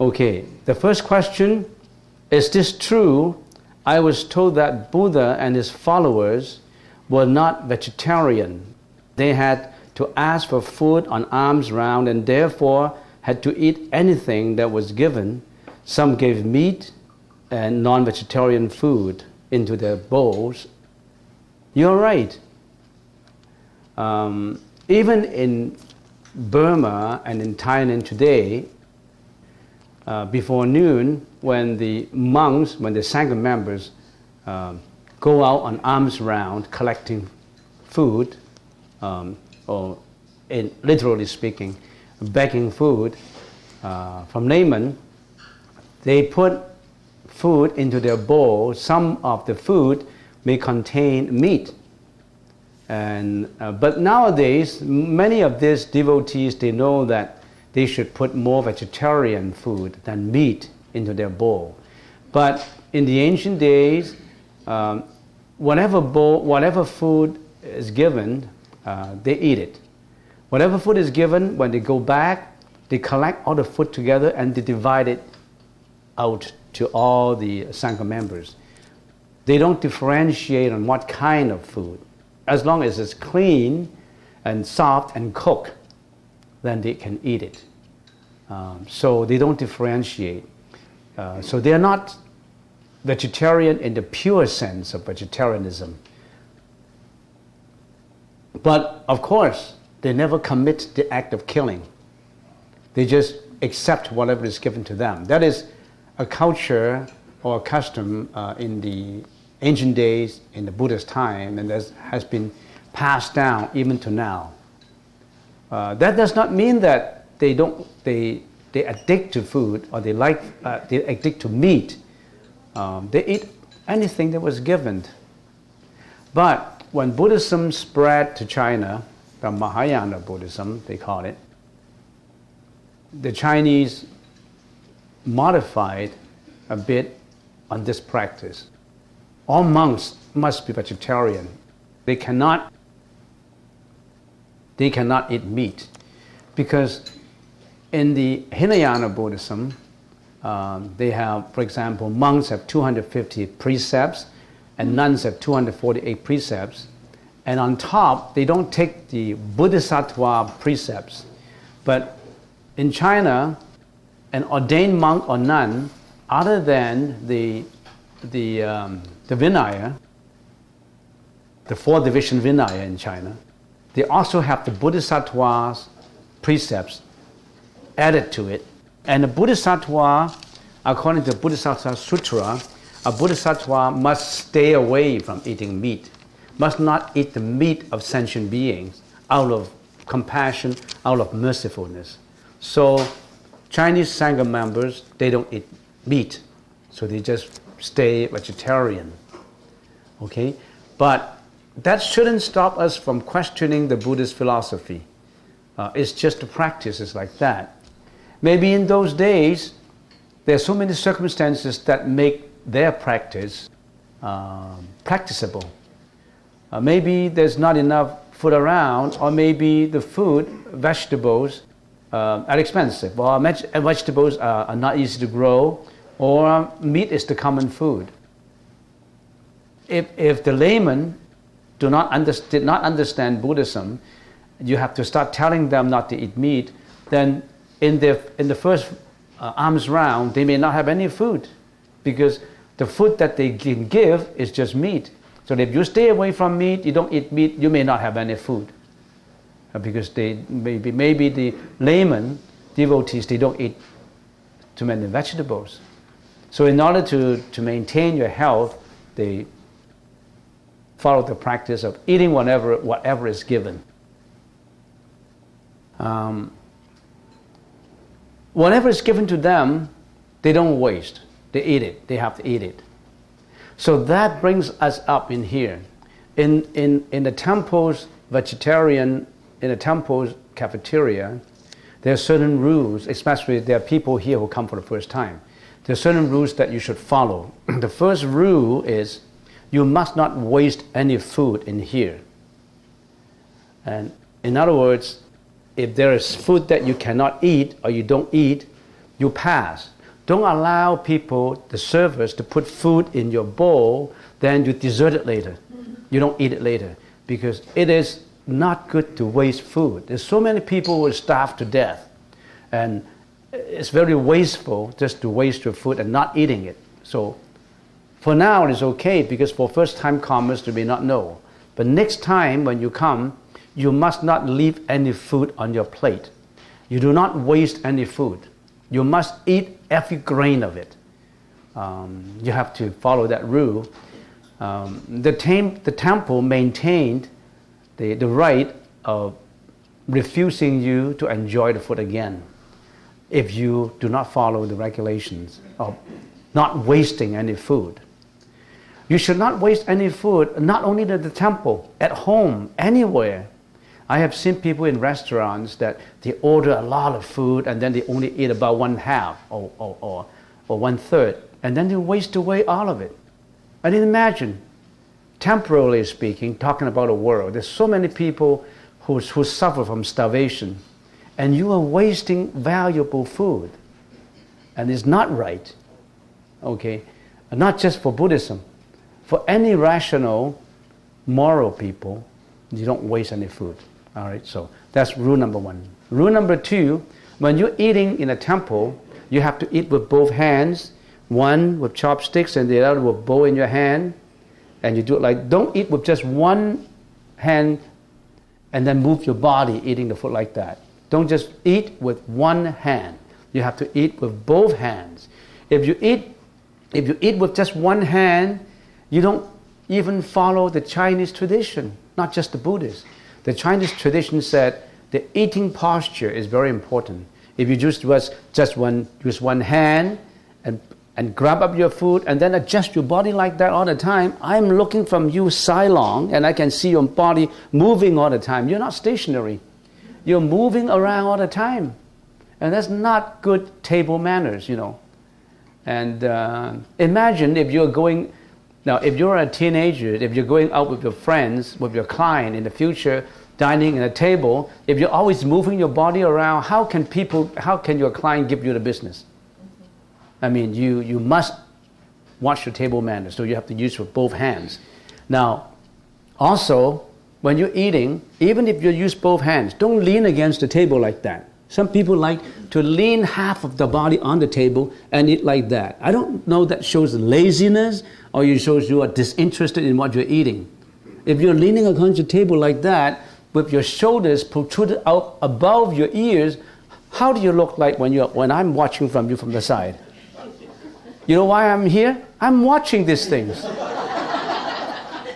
Okay, the first question, is this true? I was told that Buddha and his followers were not vegetarian. They had to ask for food on alms round and therefore had to eat anything that was given. Some gave meat and non-vegetarian food into their bowls. You're right. Even in Burma and in Thailand today, before noon, when the monks, when the Sangha members go out on alms round collecting food, or literally speaking, begging food from laymen, they put food into their bowl. Some of the food may contain meat. But nowadays, many of these devotees, they know that they should put more vegetarian food than meat into their bowl. But in the ancient days, whatever food is given, they eat it. Whatever food is given, when they go back, they collect all the food together and they divide it out to all the Sangha members. They don't differentiate on what kind of food. As long as it's clean and soft and cooked, then they can eat it. So they don't differentiate. So they are not vegetarian in the pure sense of vegetarianism. But of course, they never commit the act of killing. They just accept whatever is given to them. That is a culture or a custom in the ancient days, in the Buddha's time, and that has been passed down even to now. That does not mean that they addict to food or they addict to meat. They eat anything that was given. But when Buddhism spread to China, the Mahayana Buddhism, they call it, the Chinese modified a bit on this practice. All monks must be vegetarian. They cannot eat meat, because in the Hinayana Buddhism, they have, for example, monks have 250 precepts and nuns have 248 precepts. And on top, they don't take the Bodhisattva precepts. But in China, an ordained monk or nun, other than the Vinaya, the four division Vinaya in China, they also have the Bodhisattva's precepts added to it. And the Bodhisattva, according to the Bodhisattva Sutra, a Bodhisattva must stay away from eating meat, must not eat the meat of sentient beings out of compassion, out of mercifulness. So Chinese Sangha members, they don't eat meat, so they just stay vegetarian. Okay? But that shouldn't stop us from questioning the Buddhist philosophy. It's just the practices like that. Maybe in those days, there are so many circumstances that make their practice practicable. Maybe there's not enough food around, or maybe the food, vegetables, are expensive, or vegetables are not easy to grow, or meat is the common food. If the laymen did not understand Buddhism, you have to start telling them not to eat meat, then in the first alms round, they may not have any food, because the food that they can give is just meat. So if you stay away from meat, you don't eat meat, you may not have any food. Because maybe the laymen, devotees, they don't eat too many vegetables. So in order to maintain your health, they follow the practice of eating whatever is given. Whatever is given to them, they don't waste. They eat it. They have to eat it. So that brings us up in here. In the temple's in the temple's cafeteria, there are certain rules, especially there are people here who come for the first time. There are certain rules that you should follow. The first rule is you must not waste any food in here. And in other words, if there is food that you cannot eat or you don't eat, you pass. Don't allow people, the servers, to put food in your bowl, then you desert it later. You don't eat it later, because it is not good to waste food. There's so many people who starve to death, and it's very wasteful just to waste your food and not eating it. So for now it's okay, because for first-time comers you may not know. But next time when you come, you must not leave any food on your plate. You do not waste any food. You must eat every grain of it. You have to follow that rule. The temple maintained the right of refusing you to enjoy the food again if you do not follow the regulations of not wasting any food. You should not waste any food, not only at the temple, at home, anywhere. I have seen people in restaurants that they order a lot of food and then they only eat about 1/2 or 1/3, and then they waste away all of it. I mean, imagine, temporarily speaking, talking about the world, there's so many people who suffer from starvation, and you are wasting valuable food. And it's not right, okay? Not just for Buddhism. For any rational, moral people, you don't waste any food. All right, so that's rule number 1. Rule number 2, when you're eating in a temple, you have to eat with both hands, one with chopsticks and the other with bowl in your hand. And you do it like, don't eat with just one hand and then move your body eating the food like that. Don't just eat with one hand. You have to eat with both hands. If you eat with just one hand, you don't even follow the Chinese tradition, not just the Buddhists. The Chinese tradition said the eating posture is very important. If you use one hand and grab up your food and then adjust your body like that all the time, I'm looking from you sidelong and I can see your body moving all the time. You're not stationary. You're moving around all the time. And that's not good table manners, you know. And imagine if you're going, now if you're a teenager, if you're going out with your friends, with your client in the future, dining at a table, if you're always moving your body around, how can your client give you the business? I mean, you must watch your table manners, so you have to use with both hands. Now, also, when you're eating, even if you use both hands, don't lean against the table like that. Some people like to lean half of the body on the table and eat like that. I don't know that shows laziness or it shows you are disinterested in what you're eating. If you're leaning against the table like that, with your shoulders protruded out above your ears, how do you look like when I'm watching from you from the side? You know why I'm here? I'm watching these things.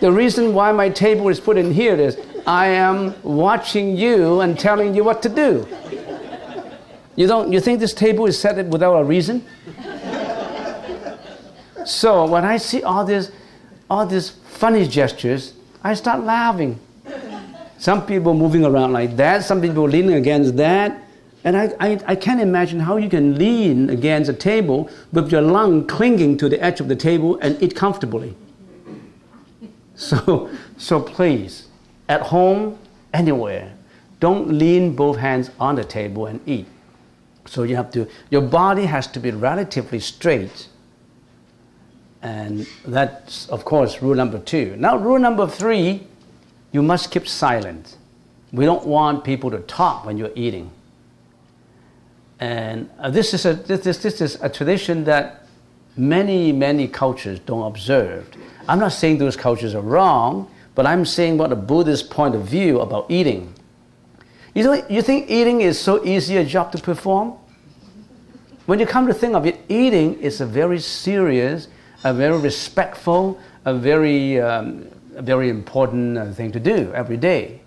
The reason why my table is put in here is I am watching you and telling you what to do. You think this table is set without a reason? So when I see all these funny gestures, I start laughing. Some people moving around like that, some people leaning against that. And I can't imagine how you can lean against a table with your lung clinging to the edge of the table and eat comfortably. So please, at home, anywhere, don't lean both hands on the table and eat. So your body has to be relatively straight. And that's, of course, rule number 2. Now, rule number 3, you must keep silent. We don't want people to talk when you're eating. And this is a tradition that many cultures don't observe. I'm not saying those cultures are wrong, but I'm saying what a Buddhist point of view about eating. You think eating is so easy a job to perform? When you come to think of it, eating is a very serious, a very respectful, a very important thing to do every day.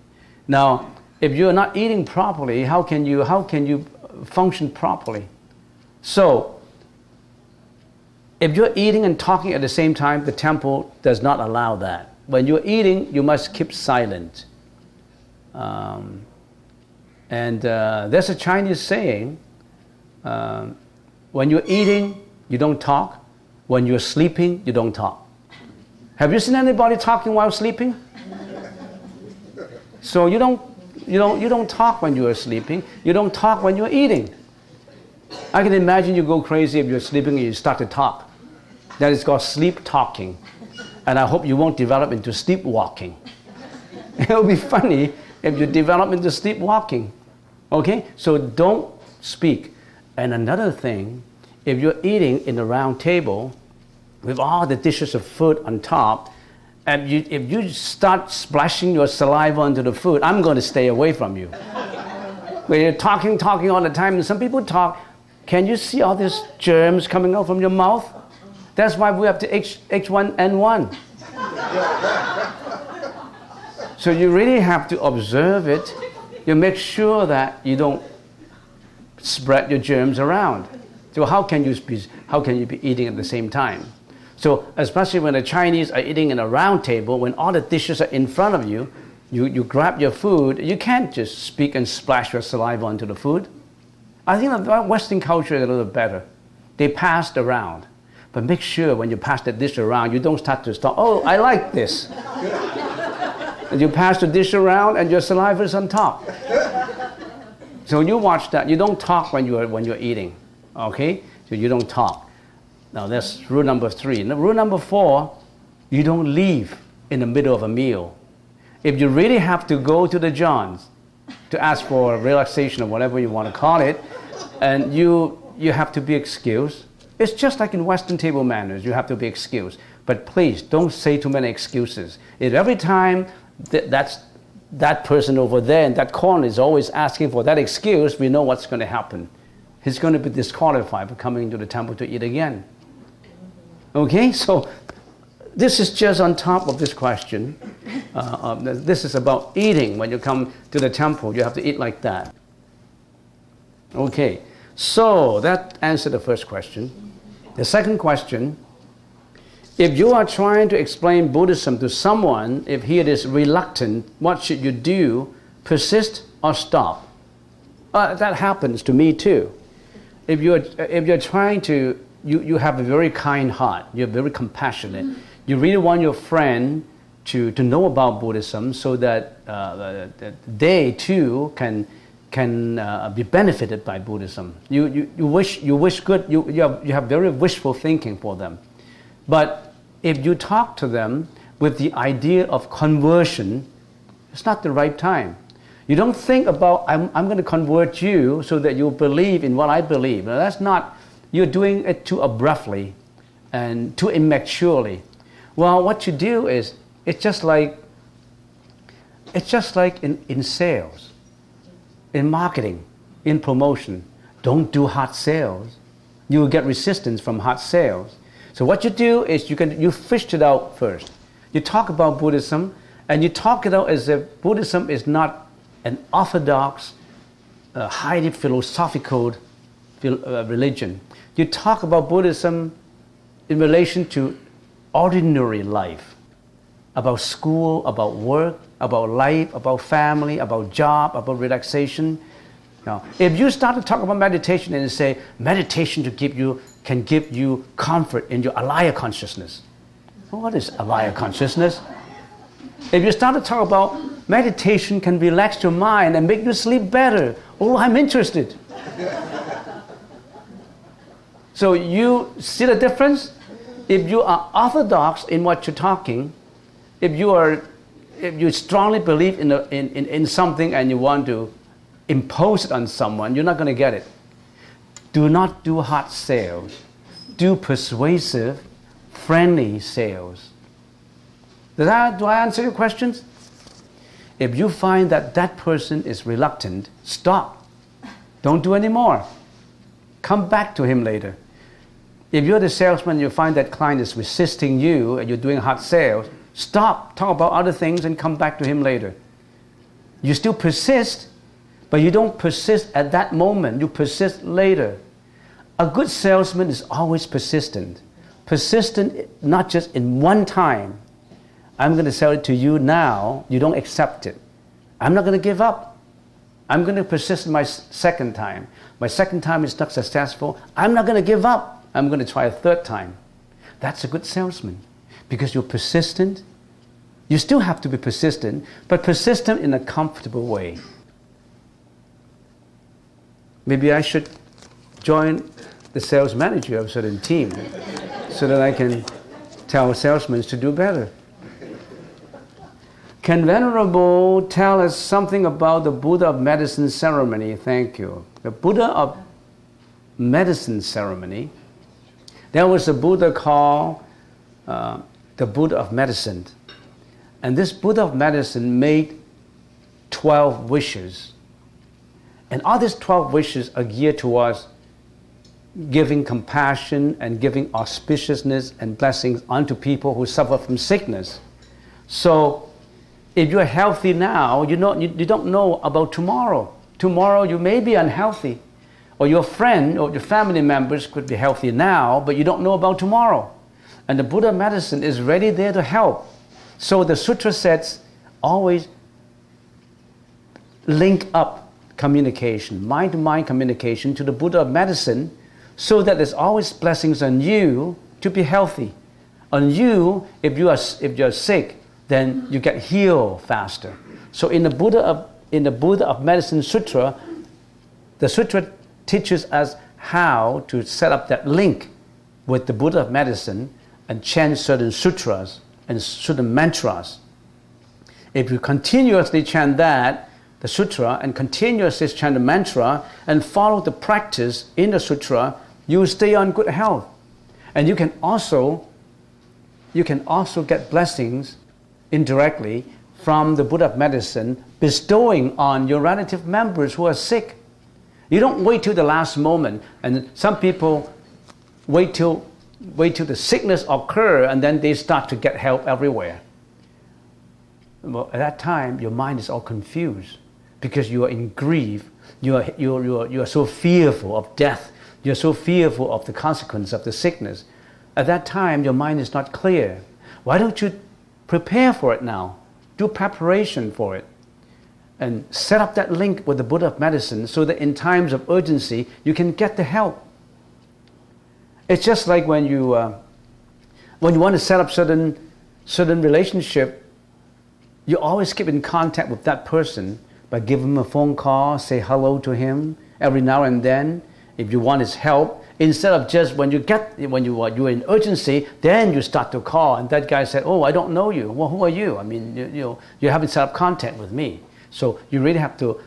Now, if you're not eating properly, how can you function properly? So, if you're eating and talking at the same time, the temple does not allow that. When you're eating, you must keep silent. There's a Chinese saying, when you're eating, you don't talk. When you're sleeping, you don't talk. Have you seen anybody talking while sleeping? So you don't talk when you are sleeping. You don't talk when you're eating. I can imagine you go crazy if you're sleeping and you start to talk. That is called sleep talking. And I hope you won't develop into sleepwalking. It will be funny if you develop into sleepwalking. Okay? So don't speak. And another thing, if you're eating in a round table with all the dishes of food on top, and if you start splashing your saliva onto the food, I'm going to stay away from you. When you're talking all the time, and some people talk, can you see all these germs coming out from your mouth? That's why we have the H1N1. So you really have to observe it. You make sure that you don't spread your germs around. So how can you be eating at the same time? So especially when the Chinese are eating in a round table, when all the dishes are in front of you, you grab your food, you can't just speak and splash your saliva onto the food. I think that Western culture is a little better. They passed around. But make sure when you pass the dish around, you don't start to stop, oh, I like this. And you pass the dish around and your saliva is on top. So you watch that. You don't talk when you're eating. Okay? So you don't talk. Now that's rule number 3. Now, rule number 4, you don't leave in the middle of a meal. If you really have to go to the Johns to ask for relaxation or whatever you want to call it, and you have to be excused. It's just like in Western table manners, you have to be excused. But please, don't say too many excuses. If every time that person over there in that corner is always asking for that excuse, we know what's going to happen. He's going to be disqualified for coming to the temple to eat again. Okay, so this is just on top of this question. This is about eating. When you come to the temple, you have to eat like that. Okay, so that answered the first question. The second question, if you are trying to explain Buddhism to someone, if he is reluctant, what should you do? Persist or stop? That happens to me too. If you're trying to, you have a very kind heart, you're very compassionate, you really want your friend to know about Buddhism so that they too can be benefited by Buddhism. You wish good, you have very wishful thinking for them. But if you talk to them with the idea of conversion, it's not the right time. You don't think about, I'm going to convert you so that you'll believe in what I believe. Now, that's not, you're doing it too abruptly and too immaturely. Well, what you do is, it's just like in sales, in marketing, in promotion. Don't do hot sales. You will get resistance from hot sales. So what you do is you fish it out first. You talk about Buddhism, and you talk it out as if Buddhism is not an orthodox, highly philosophical religion. You talk about Buddhism in relation to ordinary life, about school, about work, about life, about family, about job, about relaxation. Now, if you start to talk about meditation and say meditation can give you comfort in your alaya consciousness. Well, what is alaya consciousness? If you start to talk about meditation can relax your mind and make you sleep better, oh, I'm interested. So you see the difference? If you are orthodox in what you're talking, if you strongly believe in something and you want to impose it on someone, you're not going to get it. Do not do hot sales. Do persuasive, friendly sales. Do I answer your questions? If you find that person is reluctant, stop. Don't do any more. Come back to him later. If you're the salesman, you find that client is resisting you and you're doing hot sales, stop, talk about other things and come back to him later. You still persist, but you don't persist at that moment, you persist later. A good salesman is always persistent. Persistent not just in one time. I'm going to sell it to you now, you don't accept it. I'm not going to give up. I'm going to persist my second time. My second time is not successful. I'm not going to give up. I'm going to try a third time. That's a good salesman because you're persistent. You still have to be persistent, but persistent in a comfortable way. Maybe I should join the sales manager of a certain team so that I can tell salesmen to do better. Can Venerable tell us something about the Buddha of medicine ceremony? Thank you. The Buddha of medicine ceremony, there was a Buddha called the Buddha of medicine. And this Buddha of medicine made 12 wishes. And all these 12 wishes are geared towards giving compassion and giving auspiciousness and blessings unto people who suffer from sickness. So if you're healthy now, you don't know about tomorrow. Tomorrow you may be unhealthy. Or your friend or your family members could be healthy now, but you don't know about tomorrow. And the Buddha medicine is ready there to help. So the sutra says always link up communication, mind-to-mind communication to the Buddha of medicine, so that there's always blessings on you to be healthy. On you, if you're sick, then you get healed faster. So in the Buddha of Medicine Sutra, the sutra teaches us how to set up that link with the Buddha of medicine and chant certain sutras and certain mantras. If you continuously chant that, the sutra, and continuously chant the mantra and follow the practice in the sutra, you will stay on good health. And you can also get blessings indirectly from the Buddha of medicine bestowing on your relative members who are sick. You don't wait till the last moment, and some people wait till the sickness occurs and then they start to get help everywhere. Well, at that time, your mind is all confused because you are in grief. You are so fearful of death. You're so fearful of the consequence of the sickness. At that time, your mind is not clear. Why don't you prepare for it now? Do preparation for it. And set up that link with the Buddha of medicine so that in times of urgency, you can get the help. It's just like when you want to set up certain relationship, you always keep in contact with that person by giving him a phone call, say hello to him every now and then. If you want his help, instead of just when you're in urgency, then you start to call, and that guy said, "Oh, I don't know you." Well, who are you? I mean, you haven't set up contact with me. So you really have to,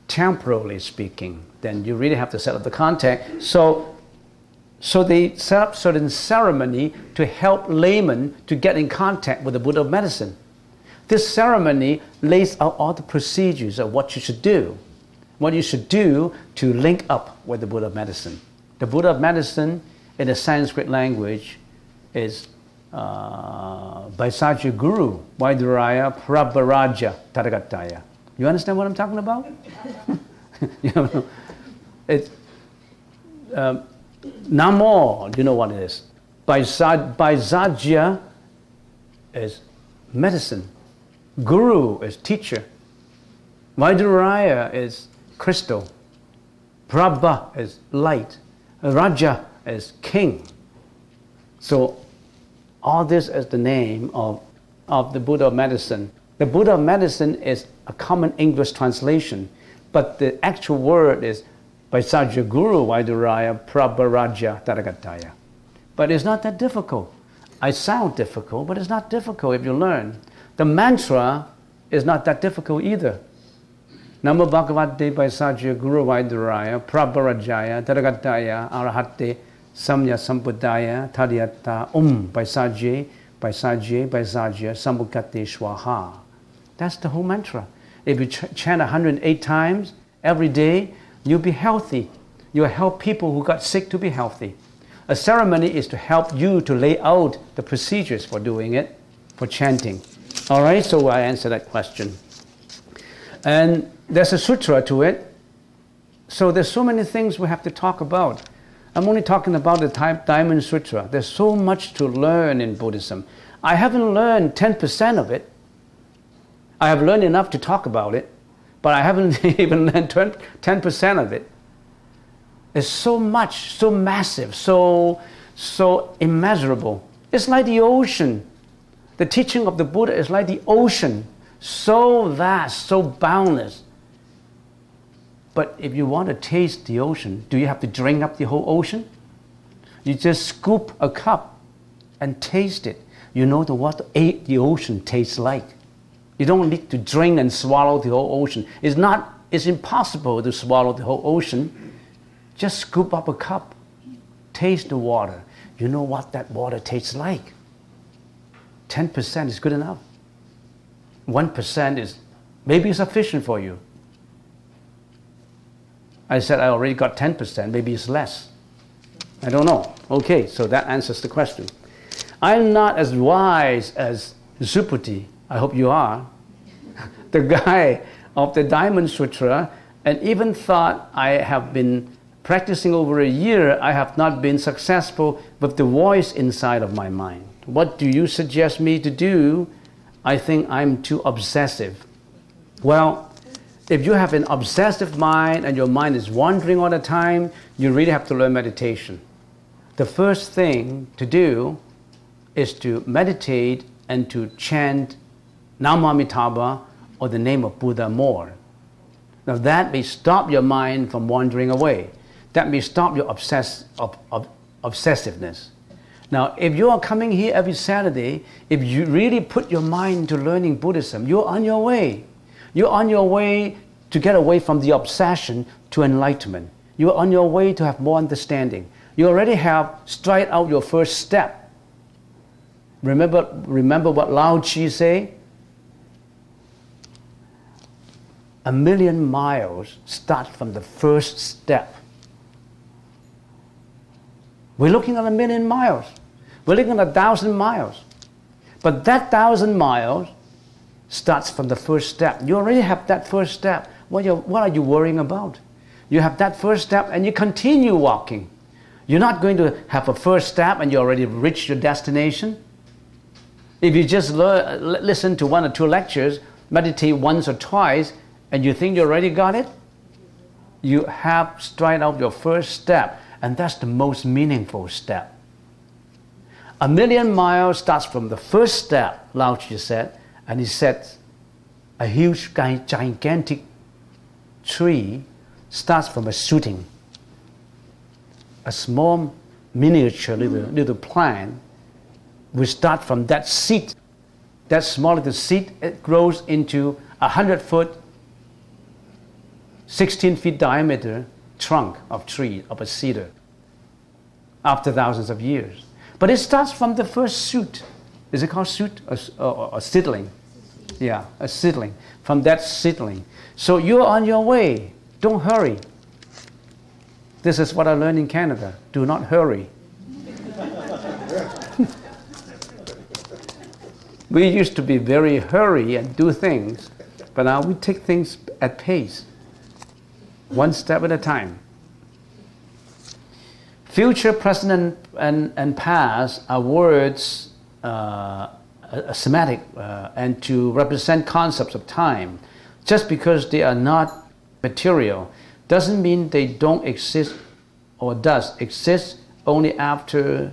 temporally speaking, then you really have to set up the contact. So they set up certain ceremony to help laymen to get in contact with the Buddha of medicine. This ceremony lays out all the procedures of what you should do. What you should do to link up with the Buddha of medicine. The Buddha of medicine in the Sanskrit language is Vaisajya Guru, Vaiduraya, Prabharaja, Tadagataya. You understand what I'm talking about? It's Namo, you know what it is. Vaisajya is medicine. Guru is teacher. Vaiduraya is crystal. Prabha is light. Raja is king. So all this is the name of the Buddha of medicine. The Buddha of medicine is a common English translation, but the actual word is Vaisajya Guru Vaiduraya Prabharaja Tadagataya. But it's not that difficult. I sound difficult, but it's not difficult if you learn. The mantra is not that difficult either. Namo Bhagavate Vaisajya Guru Vaiduraya Prabharajaya Tadagataya Arahate Samya Sambuddhaya Tadhyata Vaisajya Vaisajya Vaisajya Sambukate Swaha. That's the whole mantra. If you chant 108 times every day, you'll be healthy. You'll help people who got sick to be healthy. A ceremony is to help you to lay out the procedures for doing it, for chanting. All right, so I answered that question. And there's a sutra to it. So there's so many things we have to talk about. I'm only talking about the Diamond Sutra. There's so much to learn in Buddhism. I haven't learned 10% of it. I have learned enough to talk about it, but I haven't even learned 10% of it. It's so much, so massive, so immeasurable. It's like the ocean. The teaching of the Buddha is like the ocean, so vast, so boundless. But if you want to taste the ocean, do you have to drink up the whole ocean? You just scoop a cup and taste it. You know what the ocean tastes like. You don't need to drink and swallow the whole ocean. It's impossible to swallow the whole ocean. Just scoop up a cup. Taste the water. You know what that water tastes like. 10% is good enough. 1% is maybe sufficient for you. I said I already got 10%, maybe it's less. I don't know. Okay, so that answers the question. I'm not as wise as Zuputi. I hope you are. The guy of the Diamond Sutra, and even thought I have been practicing over a year, I have not been successful with the voice inside of my mind. What do you suggest me to do? I think I'm too obsessive. Well, if you have an obsessive mind and your mind is wandering all the time, you really have to learn meditation. The first thing to do is to meditate and to chant Namamitaba or the name of Buddha more. Now that may stop your mind from wandering away. That may stop your obsessiveness. Now, if you are coming here every Saturday, if you really put your mind to learning Buddhism, you're on your way. You're on your way to get away from the obsession to enlightenment. You're on your way to have more understanding. You already have straight out your first step. Remember what Lao Tzu say? 1,000,000 miles start from the first step. We're looking at 1,000,000 miles. We're looking at 1,000 miles. But that 1,000 miles starts from the first step. You already have that first step. What are you worrying about? You have that first step and you continue walking. You're not going to have a first step and you already reached your destination. If you just listen to 1 or 2 lectures, meditate once or twice, and you think you already got it, you have straight out your first step. And that's the most meaningful step. 1,000,000 miles starts from the first step, Lao Tzu said, and he said a huge, gigantic tree starts from a shooting. A small, miniature little plant will start from that seed. That small little seed, it grows into 100-foot, 16 feet diameter trunk of tree, of a cedar, after thousands of years. But it starts from the first shoot. Is it called shoot or a seedling? Yeah, a seedling. From that seedling. So you're on your way. Don't hurry. This is what I learned in Canada. Do not hurry. We used to be very hurry and do things, but now we take things at pace. One step at a time. Future, present, and past are words, semantic, and to represent concepts of time. Just because they are not material doesn't mean they don't exist or does exist only after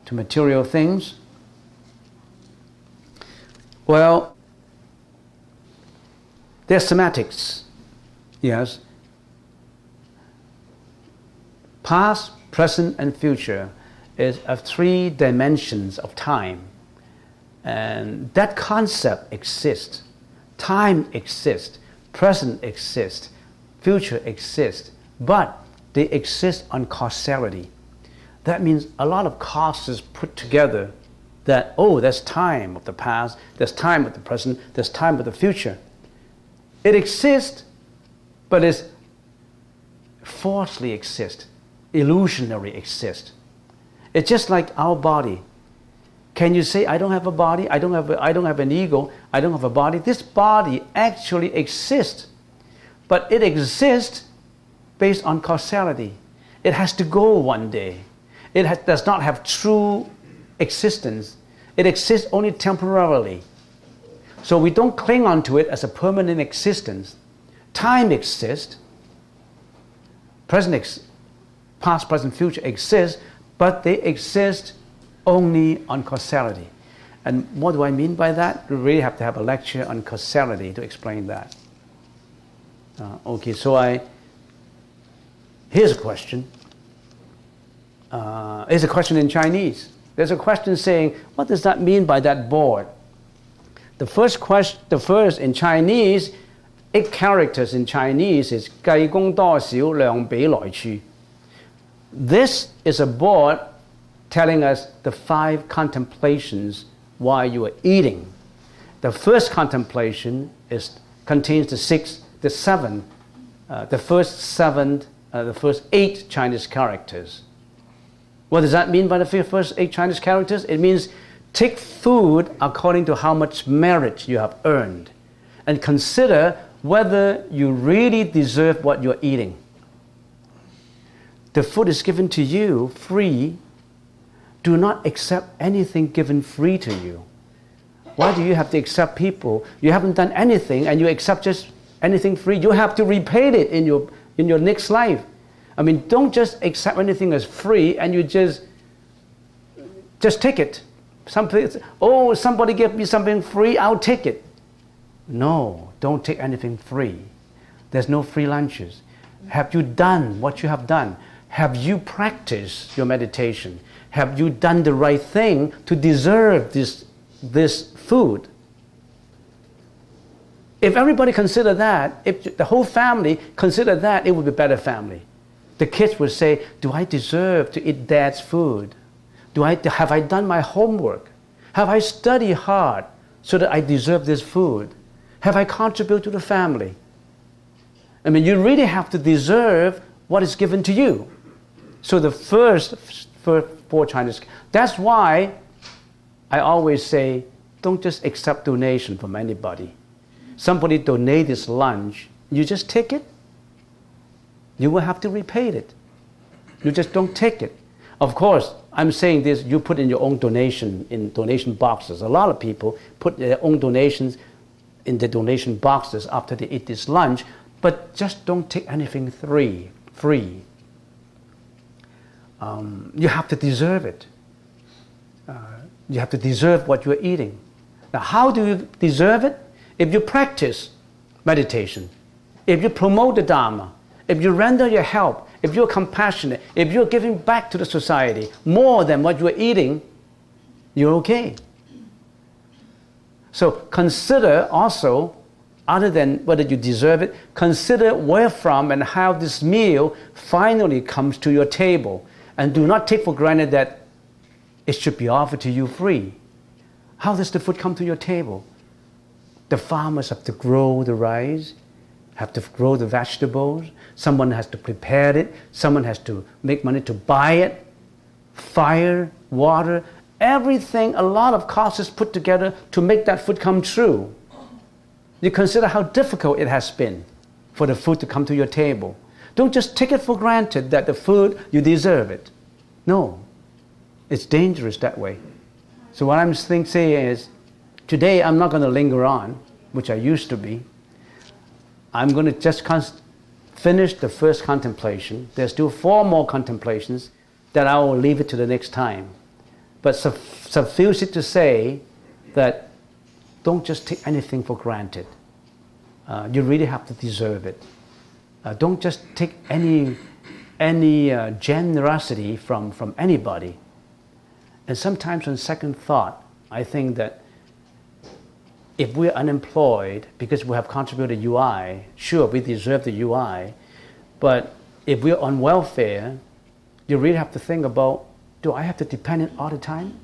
to material things. Well, they're semantics, yes. Past, present, and future is of 3 dimensions of time. And that concept exists. Time exists. Present exists. Future exists. But they exist on causality. That means a lot of causes put together that, oh, there's time of the past, there's time of the present, there's time of the future. It exists, but it's falsely exists. Illusionary exist. It's just like our body. Can you say, I don't have a body, I don't have an ego, I don't have a body? This body actually exists, but it exists based on causality. It has to go one day. It does not have true existence. It exists only temporarily. So we don't cling on to it as a permanent existence. Time exists, past, present, future exist, but they exist only on causality. And what do I mean by that? We really have to have a lecture on causality to explain that. Okay, so here's a question. Here's a question in Chinese. There's a question saying, what does that mean by that board? The first in Chinese, 8 characters in Chinese is 計功多少量比來處. This is a board telling us the 5 contemplations while you are eating. The first contemplation contains the first 8 Chinese characters. What does that mean by the first 8 Chinese characters? It means take food according to how much merit you have earned, and consider whether you really deserve what you're eating. The food is given to you free. Do not accept anything given free to you. Why do you have to accept people? You haven't done anything and you accept just anything free. You have to repay it in your next life. I mean, don't just accept anything as free and you just take it. Somebody gave me something free, I'll take it. No, don't take anything free. There's no free lunches. Have you done what you have done? Have you practiced your meditation? Have you done the right thing to deserve this food? If everybody consider that, if the whole family consider that, it would be a better family. The kids would say, do I deserve to eat dad's food? Have I done my homework? Have I studied hard so that I deserve this food? Have I contributed to the family? I mean, you really have to deserve what is given to you. So the first 4 Chinese, that's why I always say, don't just accept donation from anybody. Somebody donate this lunch, you just take it. You will have to repay it. You just don't take it. Of course, I'm saying this, you put in your own donation in donation boxes. A lot of people put their own donations in the donation boxes after they eat this lunch, but just don't take anything free. You have to deserve it. You have to deserve what you're eating. Now, how do you deserve it? If you practice meditation, if you promote the Dharma, if you render your help, if you're compassionate, if you're giving back to the society more than what you're eating, you're okay. So consider also, other than whether you deserve it, consider where from and how this meal finally comes to your table. And do not take for granted that it should be offered to you free. How does the food come to your table? The farmers have to grow the rice, have to grow the vegetables. Someone has to prepare it. Someone has to make money to buy it. Fire, water, everything, a lot of costs is put together to make that food come true. You consider how difficult it has been for the food to come to your table. Don't just take it for granted that the food, you deserve it. No, it's dangerous that way. So what I'm saying is, today I'm not going to linger on, which I used to be. I'm going to just finish the first contemplation. There's still 4 more contemplations that I will leave it to the next time. But suffice it to say that don't just take anything for granted. You really have to deserve it. Don't just take any generosity from anybody. And sometimes on second thought, I think that if we're unemployed because we have contributed UI, sure, we deserve the UI. But if we're on welfare, you really have to think about, do I have to depend on it all the time?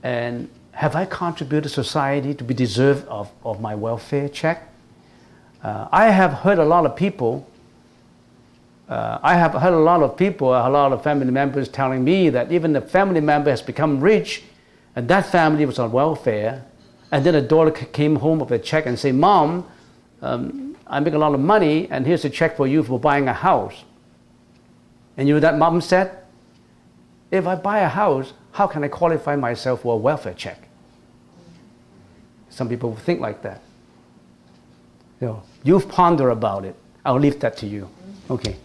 And have I contributed to society to be deserved of my welfare check? I have heard a lot of people, a lot of family members telling me that even the family member has become rich and that family was on welfare, and then the daughter came home with a check and said, Mom, I make a lot of money and here's a check for you for buying a house. And you know what that mom said? If I buy a house, how can I qualify myself for a welfare check? Some people think like that. You ponder about it. I'll leave that to you. Okay.